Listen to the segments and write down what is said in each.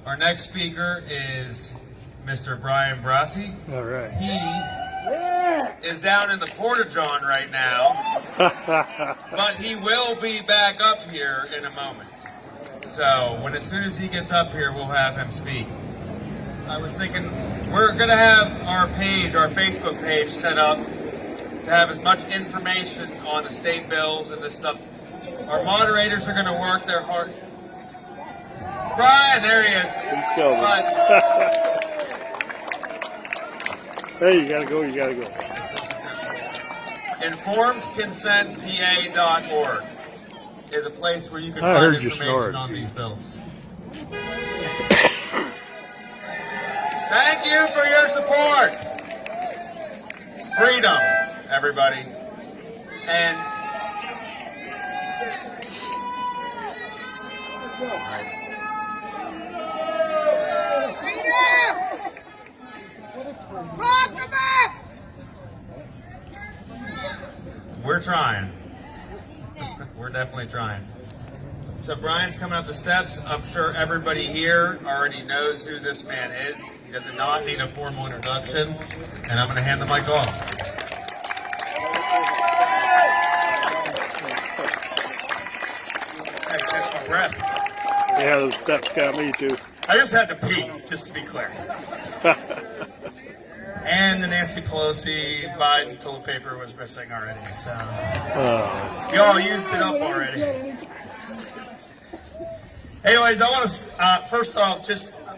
Our next speaker is Mr. Brian Brase. All right. He is down in the Porta-John right now, but he will be back up here in a moment. So as soon as he gets up here, we'll have him speak. I was thinking we're going to have our page, our Facebook page set up to have as much information on the state bills and this stuff. Our moderators are going to work their heart. Brian, there he is. Hey, you gotta go, you gotta go. InformedConsentPA.org is a place where you can find information on these bills. Thank you for your support. Freedom, everybody. And we're trying. We're definitely trying. So Brian's coming up the steps. I'm sure everybody here already knows who this man is. He does not need a formal introduction. And I'm going to hand the mic off. I catch my breath. Yeah, those steps got me too. I just had to pee, just to be clear. And the Nancy Pelosi Biden toilet paper was missing already, so y'all used it up already. Anyways, I want to first off,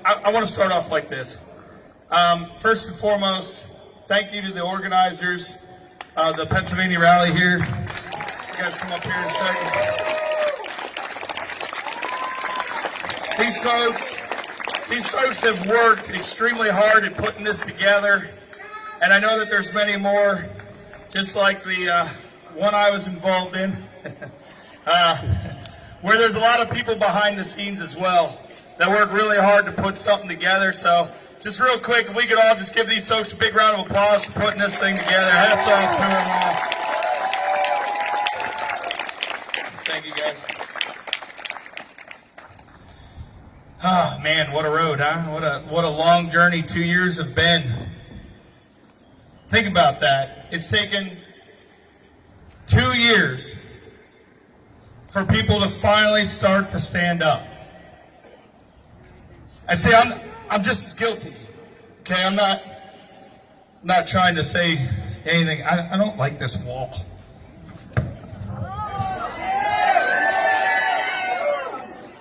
I want to start off like this. First and foremost, thank you to the organizers of the Pennsylvania rally here. You guys come up here in a second. These folks have worked extremely hard at putting this together. And I know that there's many more, just like the one I was involved in, where there's a lot of people behind the scenes as well that work really hard to put something together. So just real quick, if we could all just give these folks a big round of applause for putting this thing together. Hats off to them all. Thank you, guys. Oh, man, what a road, huh? What a long journey 2 years have been. Think about that. It's taken 2 years for people to finally start to stand up. I say I'm just as guilty. Okay, I'm not trying to say anything. I don't like this wall.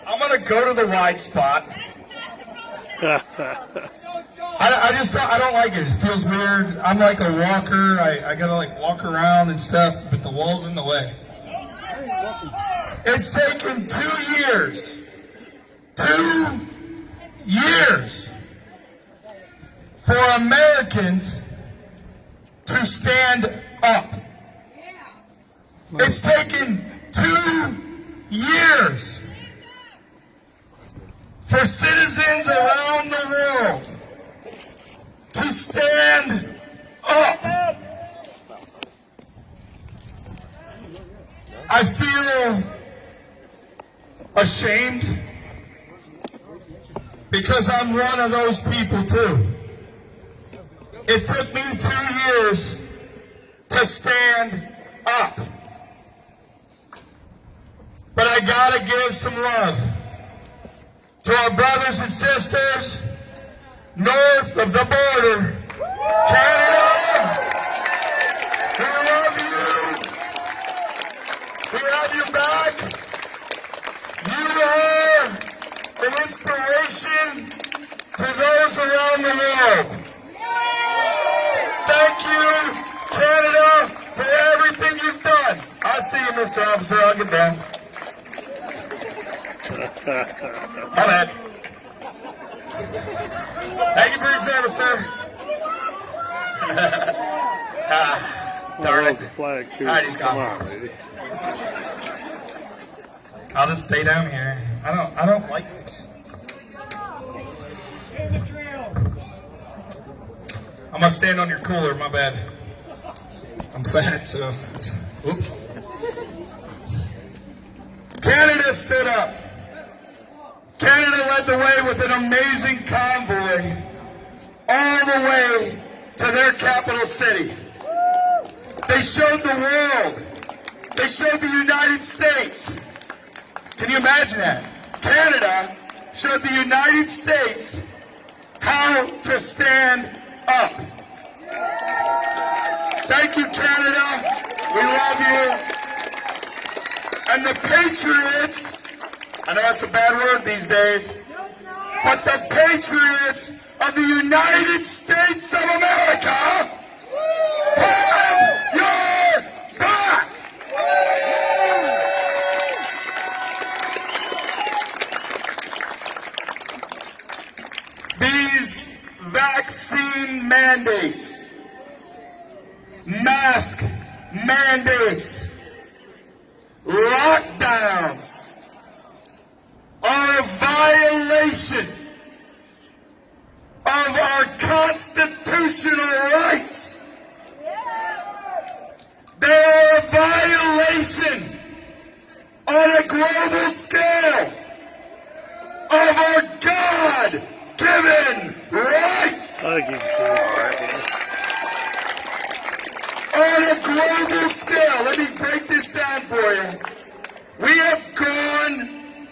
I'm gonna go to the wide spot. I don't like it. It feels weird. I'm like a walker. I gotta like walk around and stuff, but the wall's in the way. It's taken 2 years. 2 years for Americans to stand up. It's taken 2 years for citizens around the world to stand up. I feel ashamed because I'm one of those people too. It took me 2 years to stand up. But I gotta give some love to our brothers and sisters north of the border, Canada. We love you. We have your back. You are an inspiration to those around the world. Thank you, Canada, for everything you've done. I'll see you, Mr. Officer. I'll get down. My bad. Thank you for your service, sir. Darn it. The flag too. All right, he's gone. Come on, lady. I'll just stay down here. I don't like this. I'm gonna stand on your cooler. My bad. I'm fat, so. Oops. Canada stood up. Canada led the way with an amazing convoy all the way to their capital city. They showed the world. They showed the United States. Can you imagine that? Canada showed the United States how to stand up. Thank you, Canada. We love you. And the Patriots, I know it's a bad word these days, but the Patriots of the United States of America have your back. These vaccine mandates, mask mandates, lockdowns are a violation of our constitutional rights. They are a violation on a global scale of our God-given rights. I think you can see it right there. On a global scale, let me break this down for you. We have gone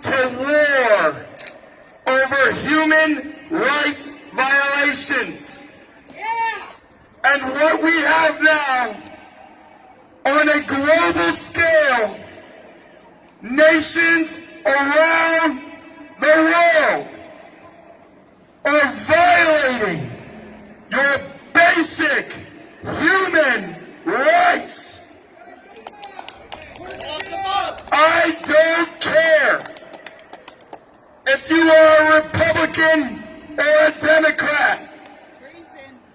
to war over human rights violations. And what we have now, on a global scale, nations around the world are violating your basic human rights. I don't care if you are a Republican or a Democrat.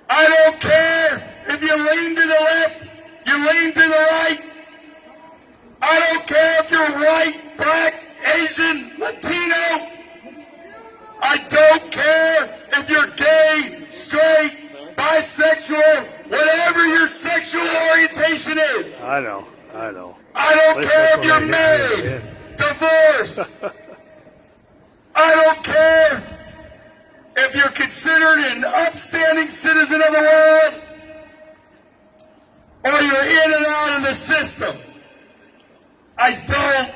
I don't care if you lean to the left, you lean to the right. I don't care if you're white, black, Asian, Latino. I don't care if you're gay, straight, bisexual, whatever your sexual orientation is. I know. I don't care if you're married, divorced. I don't care if you're considered an upstanding citizen of the world or you're in and out of the system. I don't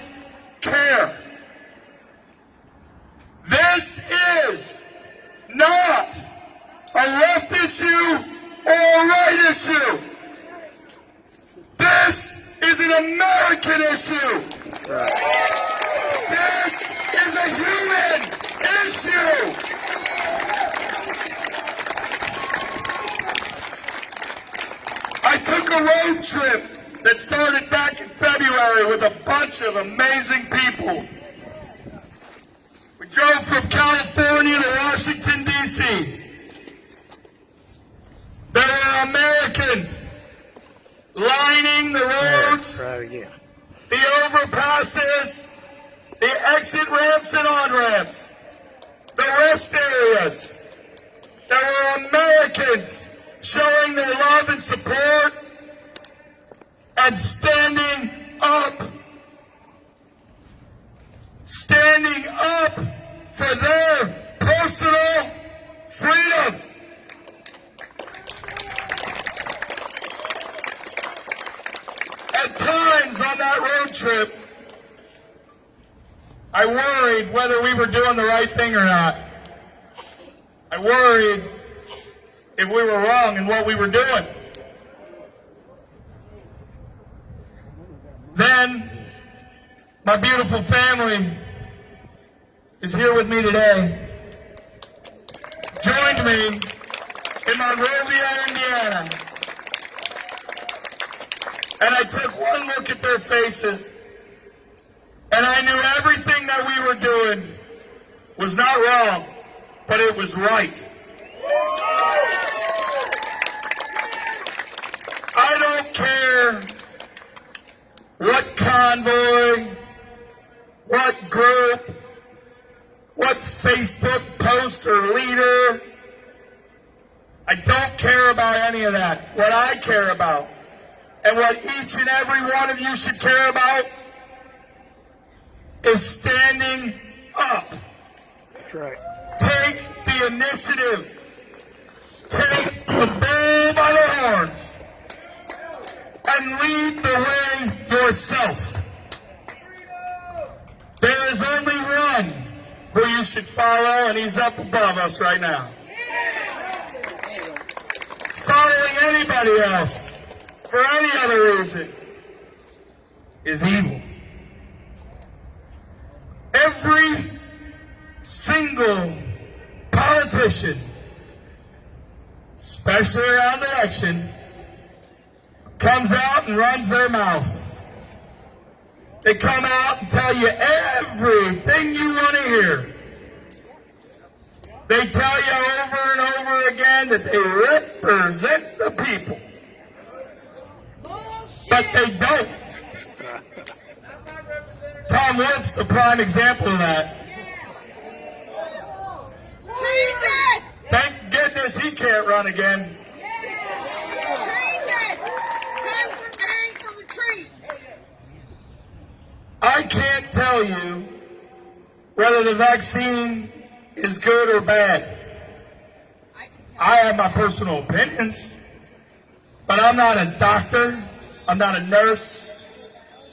care. This is not a left issue or a right issue. This is an American issue. This is a human issue. I took a road trip that started back in February with a bunch of amazing people. We drove from California to Washington, D.C. There were Americans lining the roads, Try it again. the overpasses, the exit ramps and on-ramps, the rest areas. There were Americans showing their love and support and standing up for their personal freedom. At times on that road trip, I worried whether we were doing the right thing or not. I worried if we were wrong in what we were doing. Then, my beautiful family is here with me today. Joined me in Monrovia, Indiana. And I took one look at their faces, and I knew everything that we were doing was not wrong, but it was right. I don't care what convoy, what group, what Facebook post or leader. I don't care about any of that. What I care about, and what each and every one of you should care about, is standing up right. Take the initiative. Take the bull by the horns and lead the way yourself. There is only one who you should follow, and he's up above us right now. Following anybody else for any other reason is evil. Every single politician, especially around election, comes out and runs their mouth. They come out and tell you everything you want to hear. They tell you over and over again that they represent the people. But they don't. Tom Wolf's a prime example of that. Thank goodness he can't run again. I can't tell you whether the vaccine is good or bad. I have my personal opinions, but I'm not a doctor. I'm not a nurse.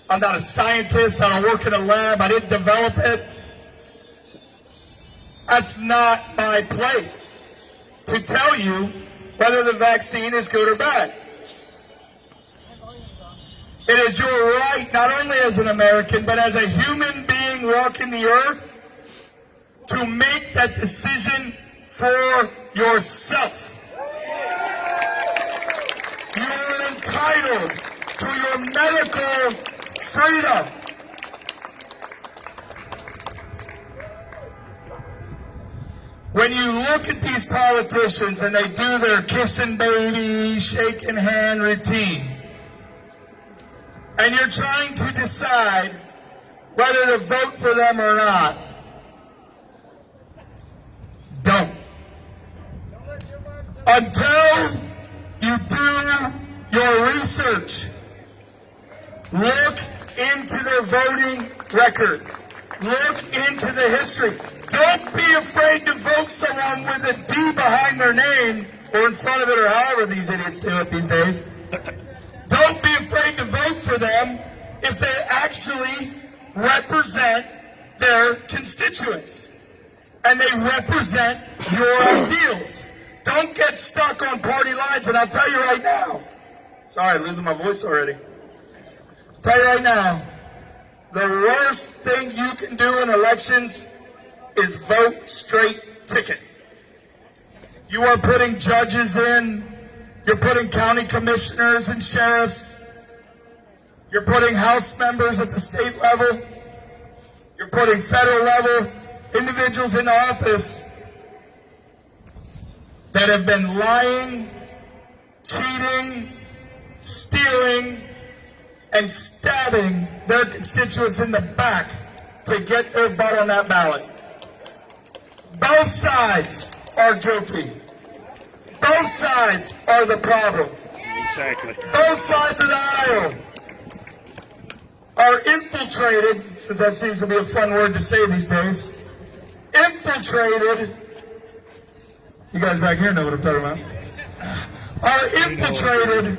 I'm not a scientist. I don't work in a lab. I didn't develop it. That's not my place to tell you whether the vaccine is good or bad. It is your right, not only as an American, but as a human being walking the earth, to make that decision for yourself. You are entitled to your medical freedom. When you look at these politicians and they do their kissing baby, shaking hand routine, and you're trying to decide whether to vote for them or not, don't. Until you do your research, look into their voting record. Look into the history. Don't be afraid to vote someone with a D behind their name or in front of it, or however these idiots do it these days. Don't be afraid to vote for them if they actually represent their constituents and they represent your ideals. Don't get stuck on party lines, and I'll tell you right now. Sorry, I'm losing my voice already. I'll tell you right now, the worst thing you can do in elections is vote straight ticket. You are putting judges in. You're putting county commissioners and sheriffs. You're putting House members at the state level. You're putting federal level individuals in office that have been lying, cheating, stealing, and stabbing their constituents in the back to get their butt on that ballot. Both sides are guilty. Both sides are the problem. Exactly. Both sides of the aisle are infiltrated, since that seems to be a fun word to say these days, infiltrated, you guys back here know what I'm talking about, are infiltrated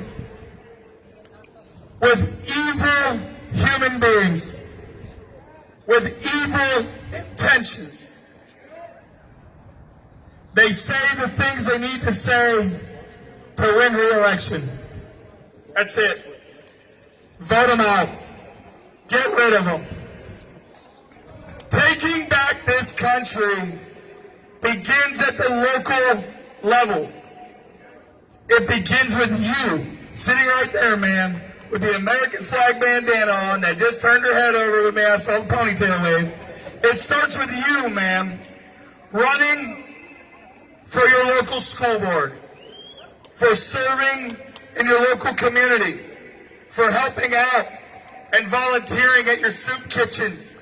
with evil human beings, with evil intentions. They say the things they need to say to win re-election. That's it. Vote them out. Get rid of them. Taking back this country begins at the local level. It begins with you, sitting right there, man, with the American flag bandana on that just turned her head over with me. I saw the ponytail wave. It starts with you, man, running for your local school board, for serving in your local community, for helping out and volunteering at your soup kitchens.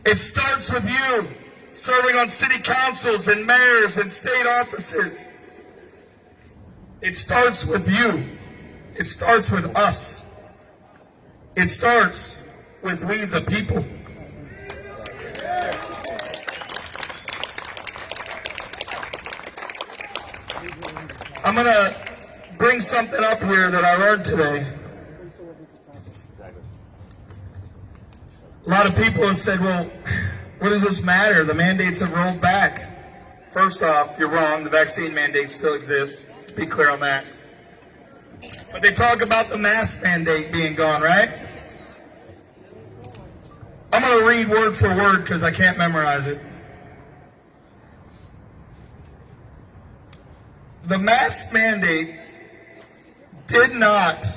It starts with you serving on city councils and mayors and state offices. It starts with you. It starts with us. It starts with we the people. I'm going to bring something up here that I learned today. A lot of people have said, well, what does this matter? The mandates have rolled back. First off, you're wrong. The vaccine mandates still exist. Let's be clear on that. But they talk about the mask mandate being gone, right? I'm going to read word for word because I can't memorize it. The mask mandate did not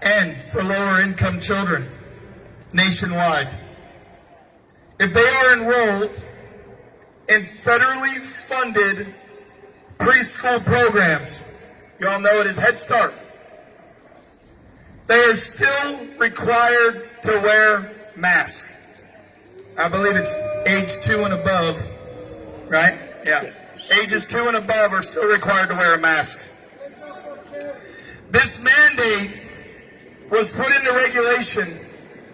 end for lower income children nationwide. If they are enrolled in federally funded preschool programs, you all know it as Head Start, they are still required to wear masks. I believe it's age 2 and above, right? Yeah. Ages 2 and above are still required to wear a mask. This mandate was put into regulation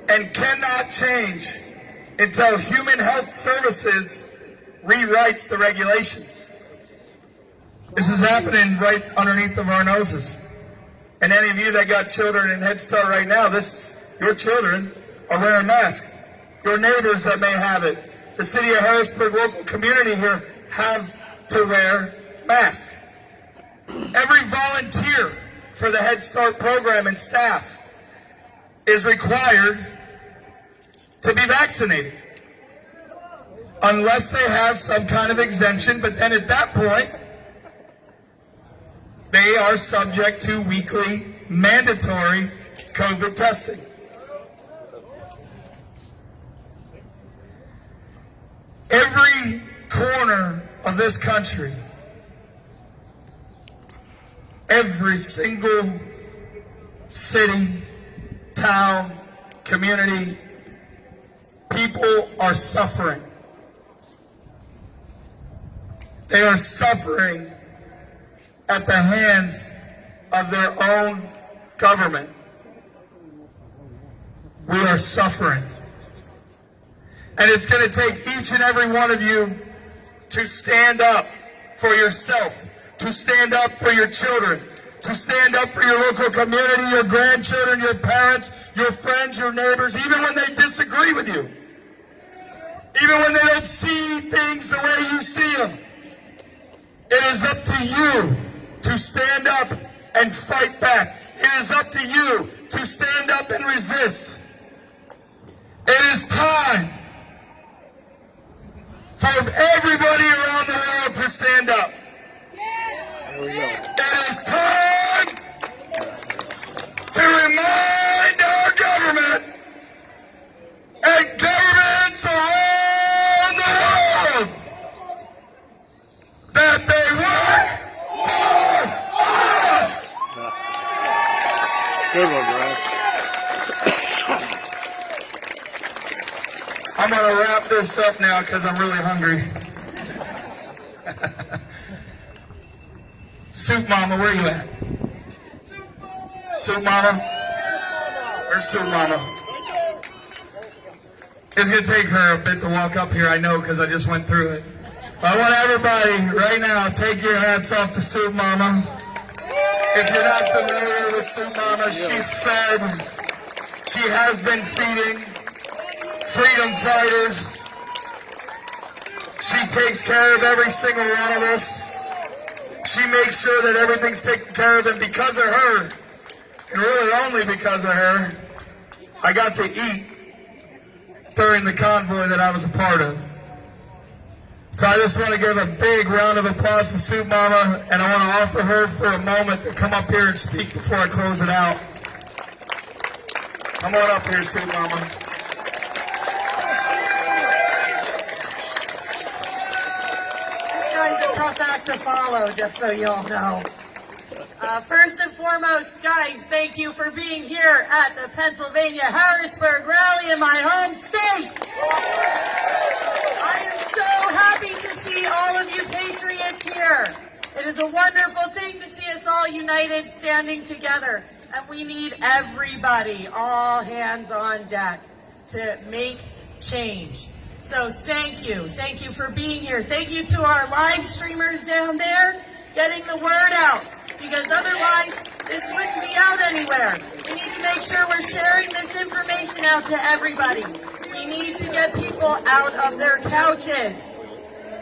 and cannot change until Human Health Services rewrites the regulations. This is happening right underneath of our noses. And any of you that got children in Head Start right now, your children are wearing masks. Your neighbors that may have it, the city of Harrisburg local community here have to wear masks. Every volunteer for the Head Start program and staff is required to be vaccinated unless they have some kind of exemption, but then at that point they are subject to weekly mandatory COVID testing. Every corner of this country, every single city, town, community, people are suffering. They are suffering at the hands of their own government. We are suffering. And it's going to take each and every one of you to stand up for yourself, to stand up for your children, to stand up for your local community, your grandchildren, your parents, your friends, your neighbors, even when they disagree with you, even when they don't see things the way you see them. It is up to you to stand up and fight back. It is up to you to stand up and resist. It is time for everybody around the world to stand up. It is time to remind our government and governments around the world that they work for us. Good one, Brase. I'm going to wrap this up now because I'm really hungry. Soup Mama, where you at? Soup Mama? Where's Soup Mama? It's going to take her a bit to walk up here, I know, because I just went through it. But I want everybody right now, take your hats off to Soup Mama. If you're not familiar with Soup Mama, she fed, she has been feeding freedom fighters. She takes care of every single one of us. She makes sure that everything's taken care of, and because of her, and really only because of her, I got to eat during the convoy that I was a part of. So I just want to give a big round of applause to Soup Mama, and I want to offer her for a moment to come up here and speak before I close it out. Come on up here, Soup Mama. This guy's a tough act to follow, just so you all know. First and foremost, guys, thank you for being here at the Pennsylvania Harrisburg rally in my home state. I am so happy to see all of you patriots here. It is a wonderful thing to see us all united, standing together. And we need everybody, all hands on deck, to make change. So thank you. Thank you for being here. Thank you to our live streamers down there. getting the word out, because otherwise this wouldn't be out anywhere. We need to make sure we're sharing this information out to everybody. We need to get people out of their couches.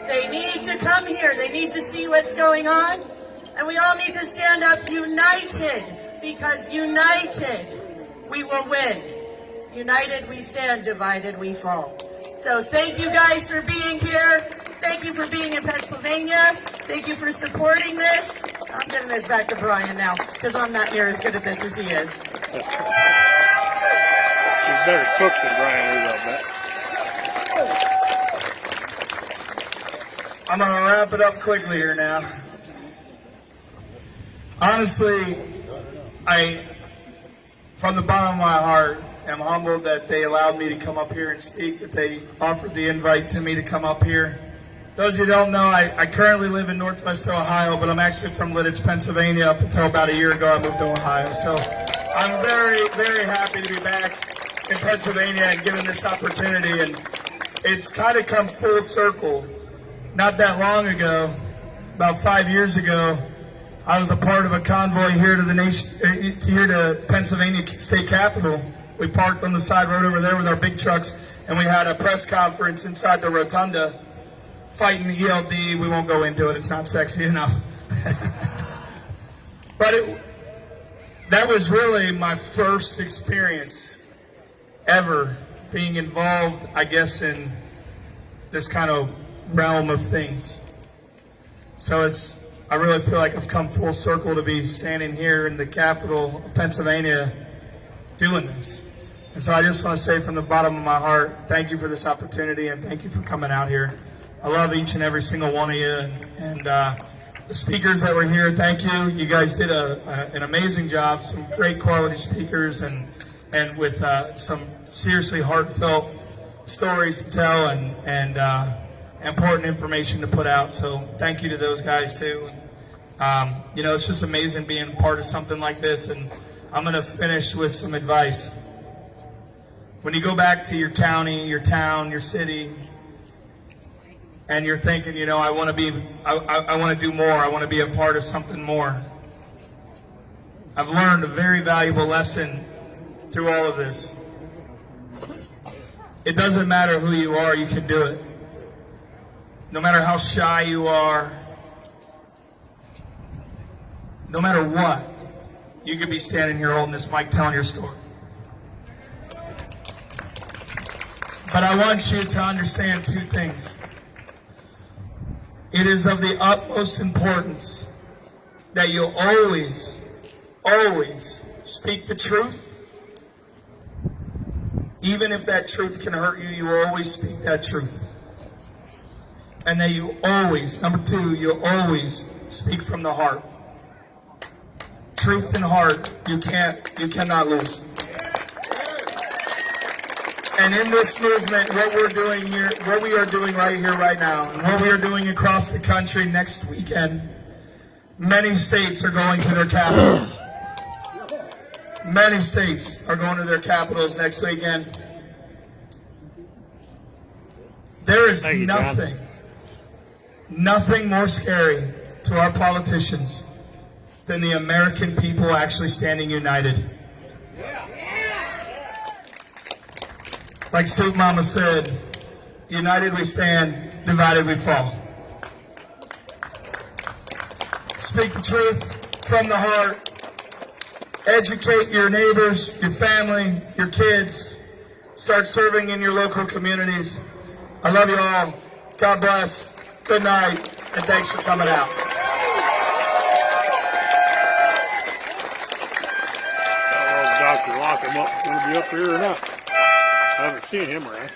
They need to come here. They need to see what's going on. And we all need to stand up united, because united we will win. United we stand, divided we fall. So thank you guys for being here. Thank you for being in Pennsylvania. Thank you for supporting this. I'm giving this back to Brian now, because I'm not near as good at this as he is. She's better cook than Brian is, I'll bet. I'm going to wrap it up quickly here now. Honestly, from the bottom of my heart, am humbled that they allowed me to come up here and speak, that they offered the invite to me to come up here. Those of you who don't know, I currently live in Northwest Ohio, but I'm actually from Lidditz, Pennsylvania. Up until about a year ago, I moved to Ohio. So I'm very, very happy to be back in Pennsylvania and given this opportunity. And it's kind of come full circle. Not that long ago, about 5 years ago, I was a part of a convoy here to the nation, here to Pennsylvania State Capitol. We parked on the side road over there with our big trucks, and we had a press conference inside the rotunda, fighting the ELD. We won't go into it; it's not sexy enough. But that was really my first experience ever being involved, I guess, in this kind of realm of things. So I really feel like I've come full circle to be standing here in the capital of Pennsylvania doing this. And so I just want to say from the bottom of my heart, thank you for this opportunity, and thank you for coming out here. I love each and every single one of you. And the speakers that were here, thank you. You guys did an amazing job, some great quality speakers, and with some seriously heartfelt stories to tell and important information to put out. So thank you to those guys too. It's just amazing being part of something like this. And I'm going to finish with some advice. When you go back to your county, your town, your city, and you're thinking, I want to do more. I want to be a part of something more. I've learned a very valuable lesson through all of this. It doesn't matter who you are, you can do it. No matter how shy you are, no matter what, you could be standing here holding this mic telling your story. But I want you to understand two things. It is of the utmost importance that you always, always speak the truth. Even if that truth can hurt you, you always speak that truth. And that you always, number two, you always speak from the heart. Truth and heart, you cannot lose. And in this movement, what we're doing here, what we are doing right here, right now, and what we are doing across the country next weekend, many states are going to their capitals. Many states are going to their capitals next weekend. There is nothing more scary to our politicians than the American people actually standing united. Like Soup Mama said, united we stand, divided we fall. Speak the truth from the heart. Educate your neighbors, your family, your kids. Start serving in your local communities. I love you all. God bless. Good night, and thanks for coming out. Dr. Lockham up, going to be up here or not? I haven't seen him around.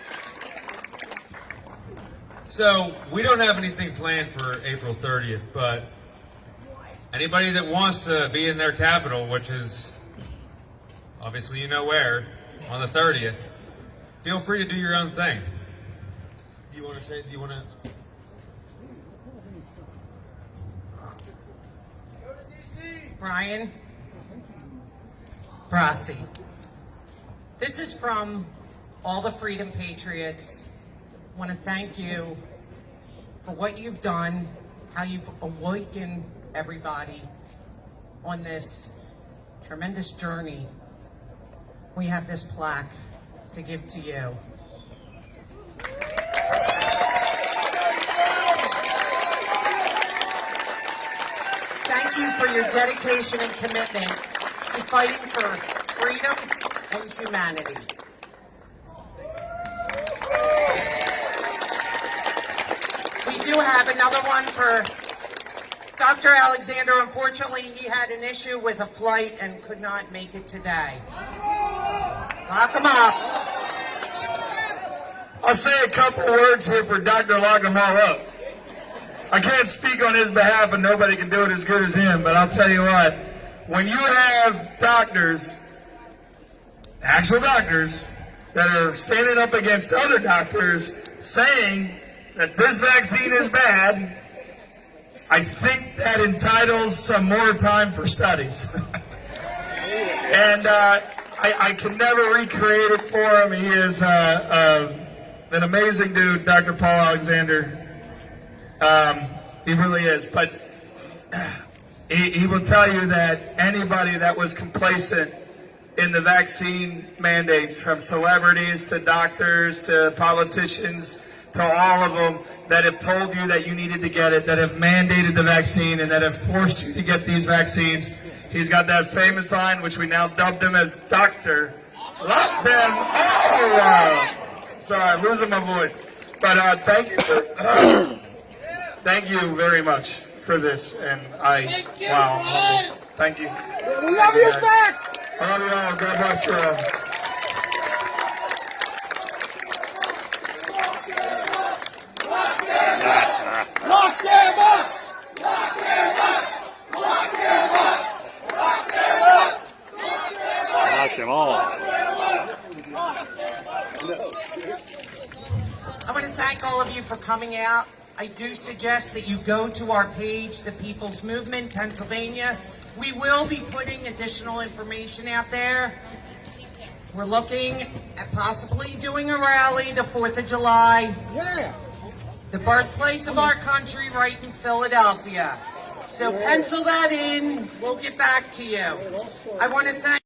So we don't have anything planned for April 30th, but anybody that wants to be in their capital, which is obviously where, on the 30th, feel free to do your own thing. Do you want to? Brian, Brase, this is from all the Freedom Patriots. I want to thank you for what you've done, how you've awakened everybody on this tremendous journey, we have this plaque to give to you. Thank you for your dedication and commitment to fighting for freedom and humanity. We do have another one for Dr. Alexander. Unfortunately, he had an issue with a flight and could not make it today. Lock him up. I'll say a couple words here for Dr. Lock 'em all up. I can't speak on his behalf, and nobody can do it as good as him, but I'll tell you what, when you have doctors, actual doctors, that are standing up against other doctors saying that this vaccine is bad, I think that entitles some more time for studies. And I can never recreate it for him. He is an amazing dude, Dr. Paul Alexander. He really is. But he will tell you that anybody that was complacent in the vaccine mandates, from celebrities to doctors to politicians to all of them, that have told you that you needed to get it, that have mandated the vaccine, and that have forced you to get these vaccines. He's got that famous line, which we now dubbed him as Dr. Lock them all up. Sorry, I'm losing my voice. But thank you for, thank you very much for this. And wow, I'm humbled. Thank you. We love you back. I love you all. God bless you all. Lock them up. Lock them up. Lock them up. Lock them up. Knock them all out. I want to thank all of you for coming out. I do suggest that you go to our page, The People's Movement, Pennsylvania. We will be putting additional information out there. We're looking at possibly doing a rally the 4th of July. Yeah. The birthplace of our country, right in Philadelphia. So pencil that in. We'll get back to you. I want to thank